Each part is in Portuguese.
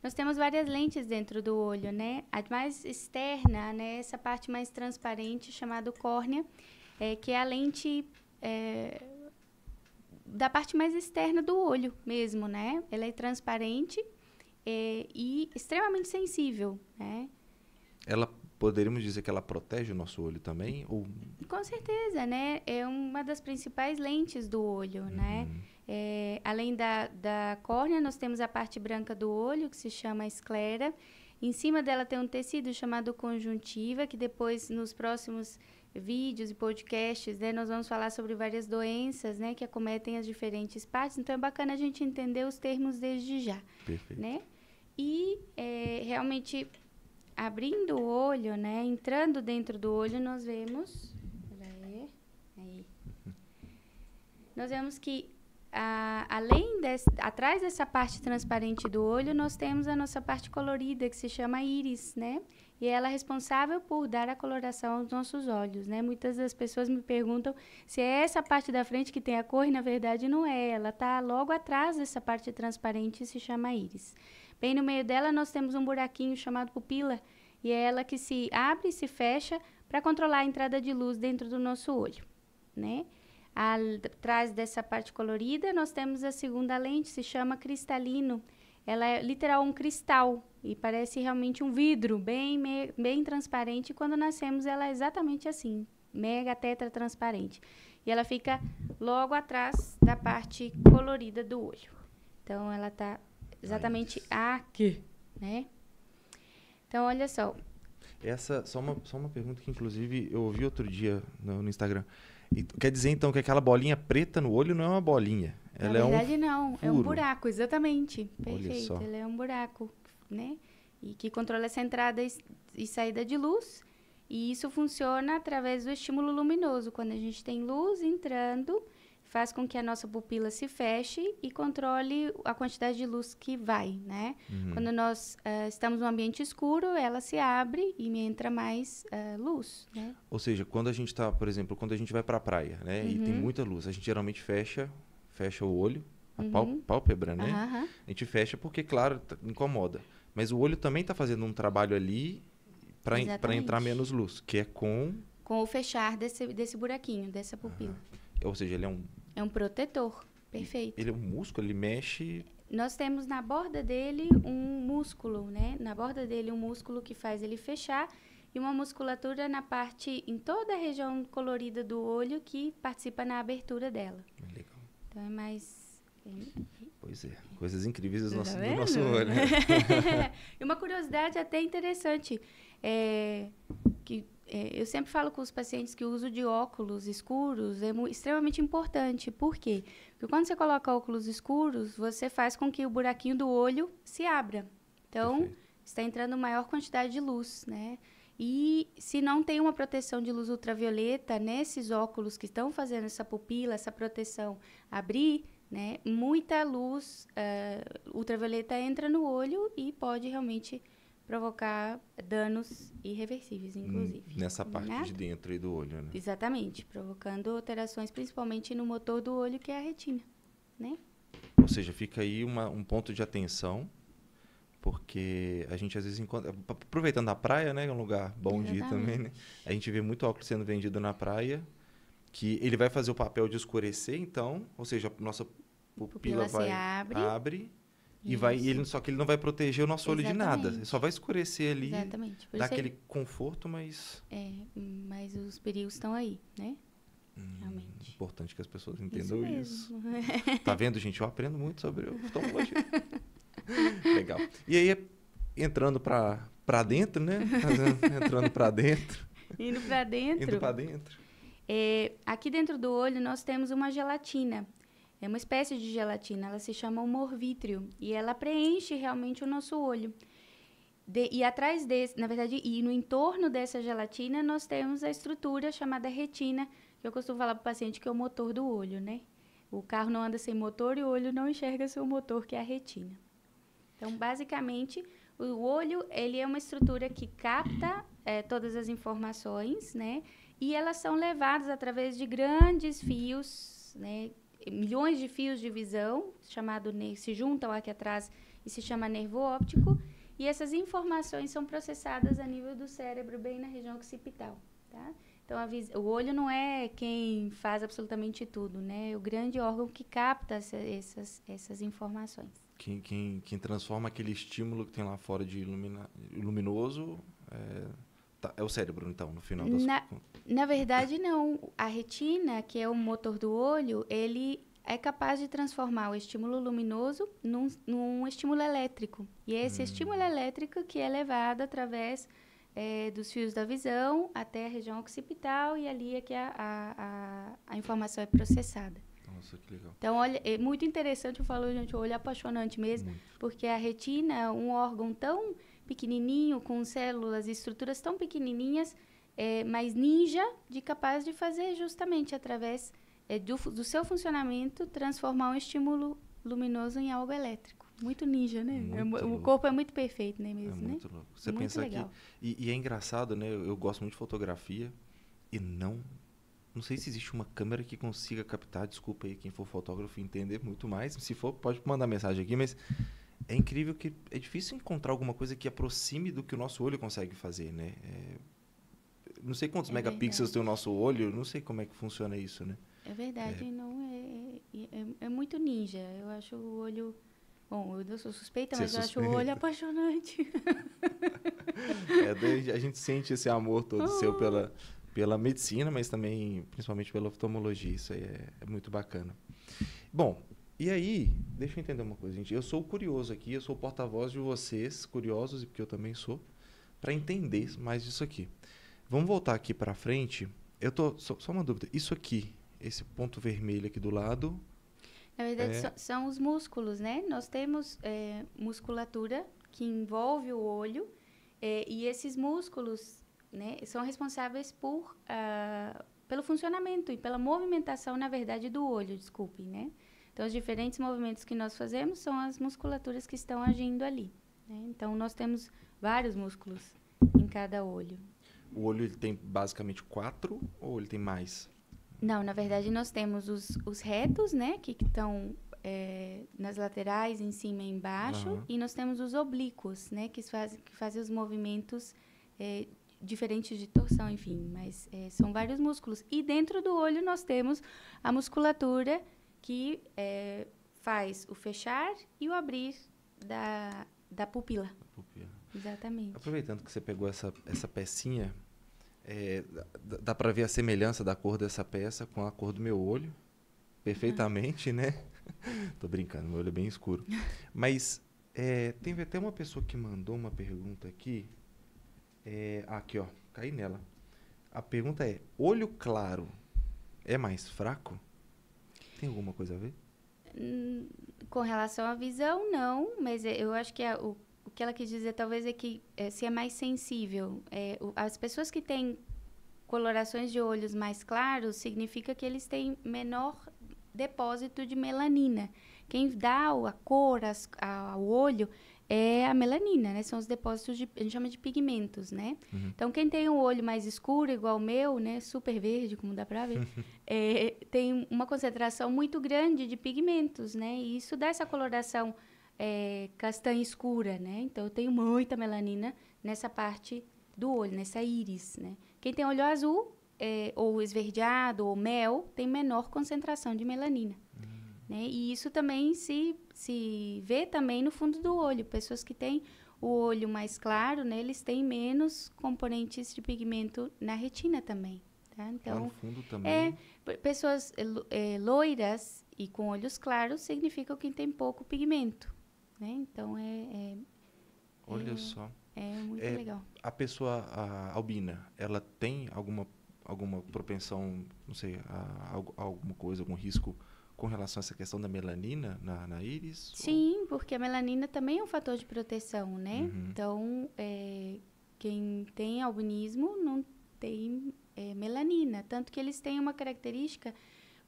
Nós temos várias lentes dentro do olho, né? A mais externa, né? Essa parte mais transparente, chamada córnea, que é a lente da parte mais externa do olho mesmo, né? Ela é transparente e extremamente sensível, né? Poderíamos dizer que ela protege o nosso olho também? Ou... Com certeza, né? É uma das principais lentes do olho, né? Além da córnea, nós temos a parte branca do olho, que se chama esclera. Em cima dela tem um tecido chamado conjuntiva, que depois, nos próximos vídeos e podcasts, né, nós vamos falar sobre várias doenças, né, que acometem as diferentes partes. Então, é bacana a gente entender os termos desde já. Perfeito. Né? E, realmente, abrindo o olho, né, entrando dentro do olho, nós vemos... Aí. Nós vemos que, atrás dessa parte transparente do olho, nós temos a nossa parte colorida, que se chama íris, né? E ela é responsável por dar a coloração aos nossos olhos, né? Muitas das pessoas me perguntam se é essa parte da frente que tem a cor, e na verdade não é. Ela está logo atrás dessa parte transparente e se chama íris. Bem no meio dela nós temos um buraquinho chamado pupila, e é ela que se abre e se fecha para controlar a entrada de luz dentro do nosso olho, né? Atrás dessa parte colorida, nós temos a segunda lente, se chama cristalino. Ela é literal um cristal e parece realmente um vidro, bem transparente. E quando nascemos, ela é exatamente assim, mega tetra transparente. E ela fica logo atrás da parte colorida do olho. Então, ela está exatamente aqui, né? Então, olha só. Só uma pergunta que, inclusive, eu ouvi outro dia no Instagram. Quer dizer, então, que aquela bolinha preta no olho não é uma bolinha? Ela Na verdade, não. furo. É um buraco, exatamente. Perfeito. Olha só. Ela é um buraco, né? E que controla essa entrada e saída de luz. E isso funciona através do estímulo luminoso. Quando a gente tem luz entrando, faz com que a nossa pupila se feche e controle a quantidade de luz que vai, né? Quando nós estamos num ambiente escuro, ela se abre e entra mais luz, né? Ou seja, quando a gente está, por exemplo, quando a gente vai para a praia, né? E tem muita luz, a gente geralmente fecha o olho, a pálpebra, né? A gente fecha porque, claro, incomoda. Mas o olho também está fazendo um trabalho ali para entrar menos luz, que é com o fechar desse buraquinho, dessa pupila. Ou seja, ele é um... É um protetor, perfeito. Ele é um músculo, ele mexe... Nós temos na borda dele um músculo, né? Na borda dele um músculo que faz ele fechar e uma musculatura em toda a região colorida do olho que participa na abertura dela. Legal. Então, é mais... Pois é, coisas incríveis do nosso olho. E uma curiosidade até interessante, eu sempre falo com os pacientes que o uso de óculos escuros é extremamente importante. Por quê? Porque quando você coloca óculos escuros, você faz com que o buraquinho do olho se abra. Então, está entrando maior quantidade de luz, né? E se não tem uma proteção de luz ultravioleta nesses óculos que estão fazendo essa pupila, essa proteção abrir, né? Muita luz ultravioleta entra no olho e pode realmente provocar danos irreversíveis, inclusive. Nessa parte de dentro aí do olho, né? Exatamente, provocando alterações principalmente no motor do olho, que é a retina, né? Ou seja, fica aí um ponto de atenção, porque a gente às vezes encontra... Aproveitando a praia, né? É um lugar bom de ir também, né? A gente vê muito óculos sendo vendido na praia, que ele vai fazer o papel de escurecer, então, ou seja, a nossa pupila vai abre só que ele não vai proteger o nosso olho de nada. Ele só vai escurecer ali, dar aquele conforto, mas... mas os perigos estão aí, né? Realmente. Importante que as pessoas entendam isso. Tá vendo, gente? Eu aprendo muito sobre oftalmologia. Legal. E aí, entrando para dentro, né? Entrando para dentro. Indo para dentro. Aqui dentro do olho, nós temos uma gelatina. É uma espécie de gelatina, ela se chama humor vítreo e ela preenche realmente o nosso olho. E atrás e no entorno dessa gelatina, nós temos a estrutura chamada retina, que eu costumo falar para o paciente que é o motor do olho, né? O carro não anda sem motor e o olho não enxerga seu motor, que é a retina. Então, basicamente, o olho ele é uma estrutura que capta todas as informações, né? E elas são levadas através de grandes fios, né? Milhões de fios de visão, se juntam aqui atrás e se chama nervo óptico. E essas informações são processadas a nível do cérebro, bem na região occipital, tá? Então, o olho não é quem faz absolutamente tudo, né? É o grande órgão que capta essas informações. Quem transforma aquele estímulo que tem lá fora de luminoso é o cérebro, então, no final das contas. Na verdade, não. A retina, que é o motor do olho, ele é capaz de transformar o estímulo luminoso num estímulo elétrico. E é esse estímulo elétrico que é levado através dos fios da visão até a região occipital, e ali é que a informação é processada. Nossa, que legal. Então, olha, é muito interessante, eu falo, gente, o olho é apaixonante mesmo, porque a retina é um órgão tão pequenininho, com células e estruturas tão pequenininhas, mas ninja, capaz de fazer justamente através do seu funcionamento, transformar um estímulo luminoso em algo elétrico. Muito ninja, né? O corpo é muito perfeito, né, mesmo, né? Muito louco. Você muito pensa legal. E é engraçado, né? Eu gosto muito de fotografia e não sei se existe uma câmera que consiga captar, desculpa aí quem for fotógrafo e entender muito mais. Se for, pode mandar mensagem aqui, mas é incrível que é difícil encontrar alguma coisa que aproxime do que o nosso olho consegue fazer, né? Não sei quantos megapixels tem o nosso olho, não sei como é que funciona isso, né? É verdade, é muito ninja. Eu acho o olho... Bom, eu sou suspeita, mas eu acho o olho apaixonante. A gente sente esse amor todo seu pela medicina, mas também, principalmente pela oftalmologia. Isso aí é muito bacana. Bom, e aí, deixa eu entender uma coisa, gente. Eu sou curioso aqui, eu sou o porta-voz de vocês, curiosos, e porque eu também sou, para entender mais disso aqui. Vamos voltar aqui para frente. Só uma dúvida. Isso aqui, esse ponto vermelho aqui do lado... Na verdade, são os músculos, né? Nós temos musculatura que envolve o olho, e esses músculos, né, são responsáveis pelo funcionamento e pela movimentação, na verdade, do olho, né? Então, os diferentes movimentos que nós fazemos são as musculaturas que estão agindo ali, né? Então, nós temos vários músculos em cada olho. O olho ele tem basicamente 4 ou ele tem mais? Não, na verdade, nós temos os retos, né, que estão nas laterais, em cima e embaixo, e nós temos os oblíquos, né, que fazem os movimentos diferentes de torção, enfim, mas são vários músculos. E dentro do olho nós temos a musculatura que faz o fechar e o abrir da pupila. Exatamente. Aproveitando que você pegou essa pecinha, dá para ver a semelhança da cor dessa peça com a cor do meu olho, perfeitamente, né? Tô brincando, meu olho é bem escuro. Mas tem até uma pessoa que mandou uma pergunta aqui. Aqui, ó, caí nela. A pergunta é: olho claro é mais fraco? Tem alguma coisa a ver? Com relação à visão, não, mas eu acho que o que ela quis dizer talvez é que se é mais sensível. As pessoas que têm colorações de olhos mais claros, significa que eles têm menor depósito de melanina. Quem dá a cor ao olho é a melanina, né? São os depósitos a gente chama de pigmentos, né? Uhum. Então, quem tem um olho mais escuro, igual o meu, né? Super verde, como dá para ver, tem uma concentração muito grande de pigmentos, né? E isso dá essa coloração castanha escura, né? Então, eu tenho muita melanina nessa parte do olho, nessa íris, né? Quem tem olho azul, ou esverdeado, ou mel, tem menor concentração de melanina. Né? E isso também se vê também no fundo do olho. Pessoas que têm o olho mais claro, né, eles têm menos componentes de pigmento na retina também. Tá? Então, lá no fundo também. Pessoas loiras e com olhos claros significam que tem pouco pigmento. Né? Então, olha só. É muito legal. A pessoa albina, ela tem alguma propensão, não sei, alguma coisa, algum risco com relação a essa questão da melanina na íris? Sim, porque a melanina também é um fator de proteção, né? Uhum. Então, quem tem albinismo não tem melanina. Tanto que eles têm uma característica,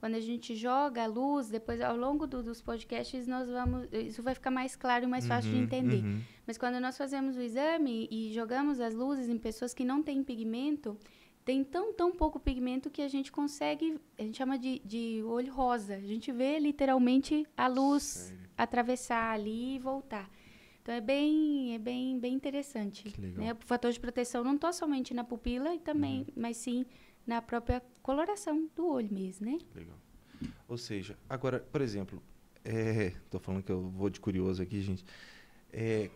quando a gente joga a luz, depois ao longo dos podcasts, isso vai ficar mais claro e mais fácil de entender. Uhum. Mas quando nós fazemos o exame e jogamos as luzes em pessoas que não têm pigmento, tem tão pouco pigmento que a gente consegue, a gente chama de olho rosa. A gente vê literalmente a luz atravessar ali e voltar. Então, bem interessante. Que legal. Né? O fator de proteção não está somente na pupila, e também, mas sim na própria coloração do olho mesmo, né? Legal. Ou seja, agora, por exemplo, tô falando que eu vou de curioso aqui, gente.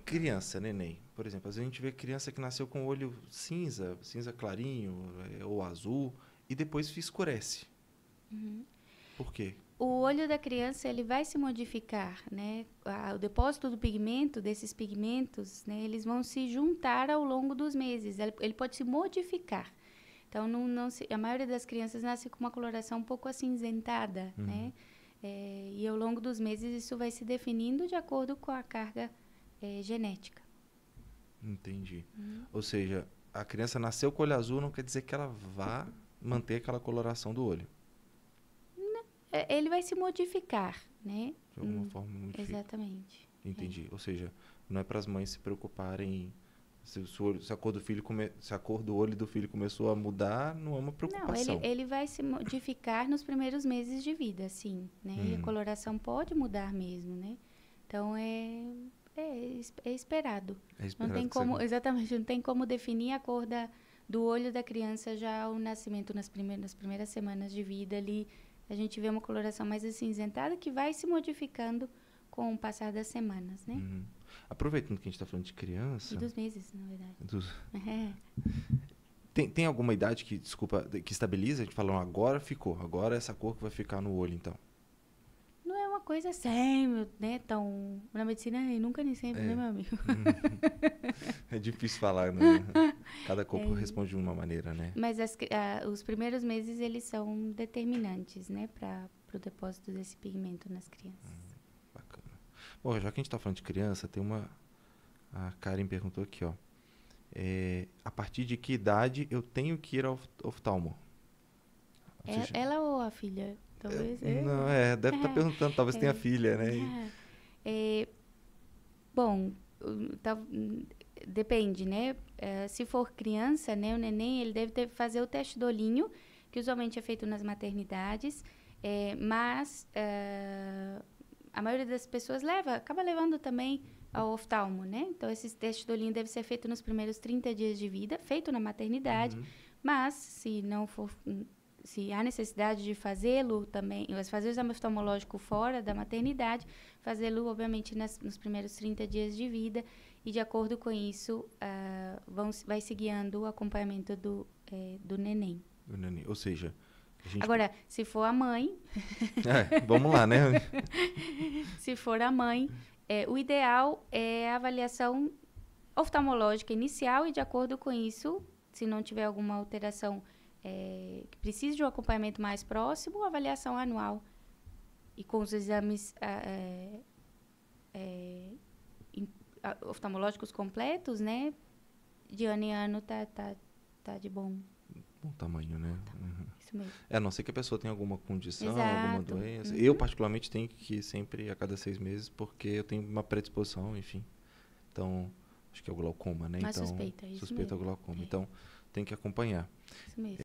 Criança, neném, por exemplo, às vezes a gente vê criança que nasceu com o olho cinza clarinho, ou azul, e depois escurece. Por quê? O olho da criança, ele vai se modificar, né? O depósito do pigmento, desses pigmentos, né? Eles vão se juntar ao longo dos meses. Ele pode se modificar. Então, a maioria das crianças nasce com uma coloração um pouco acinzentada, né? E ao longo dos meses isso vai se definindo de acordo com a carga genética. Entendi. Ou seja, a criança nasceu com o olho azul não quer dizer que ela vá manter aquela coloração do olho. Ele vai se modificar, né? De alguma forma modifica. Exatamente. Entendi. Ou seja, não é para as mães se preocuparem se a cor do filho se a cor do olho do filho começou a mudar, não é uma preocupação. Não, ele vai se modificar nos primeiros meses de vida, sim, né? E a coloração pode mudar mesmo, né? Então é esperado. É esperado. Não tem como, exatamente, não tem como definir a cor do olho da criança já ao nascimento, nas primeiras semanas de vida ali. A gente vê uma coloração mais acinzentada que vai se modificando com o passar das semanas, né? Aproveitando que a gente está falando de criança... E dos meses, na verdade. Tem alguma idade que estabiliza? A gente fala, agora essa cor que vai ficar no olho, então. Não é uma coisa assim, né? Tão... Na medicina, nunca nem sempre, né, meu amigo? É difícil falar, né? Cada corpo responde de uma maneira, né? Mas os primeiros meses, eles são determinantes, né? Para o depósito desse pigmento nas crianças. Bacana. Bom, já que a gente está falando de criança, a Karen perguntou aqui, ó. A partir de que idade eu tenho que ir ao oftalmo? Ela ou a filha? Talvez. Não, deve estar perguntando, talvez tenha filha, né? Bom, depende, né? Se for criança, né, o neném, ele deve fazer o teste do olhinho, que usualmente é feito nas maternidades, mas a maioria das pessoas acaba levando também ao oftalmo, né? Então, esse teste do olhinho deve ser feito nos primeiros 30 dias de vida, feito na maternidade, mas se há necessidade de fazê-lo também, fazer o exame oftalmológico fora da maternidade, fazê-lo, obviamente, nos primeiros 30 dias de vida, e de acordo com isso, vai se guiando o acompanhamento do neném. Do neném. Ou seja... Agora, se for a mãe... vamos lá, né? Se for a mãe, o ideal é a avaliação oftalmológica inicial, e de acordo com isso, se não tiver alguma alteração que precise de um acompanhamento mais próximo, avaliação anual. E com os exames oftalmológicos completos, né? De ano em ano tá de bom tamanho, né? Isso mesmo. A não ser que a pessoa tenha alguma condição, Exato. alguma doença. Eu, particularmente, tenho que ir sempre a cada 6 meses, porque eu tenho uma predisposição, enfim. Então, acho que é o glaucoma, né? Uma suspeita, isso suspeita mesmo. ao glaucoma. Então, tem que acompanhar. Isso mesmo.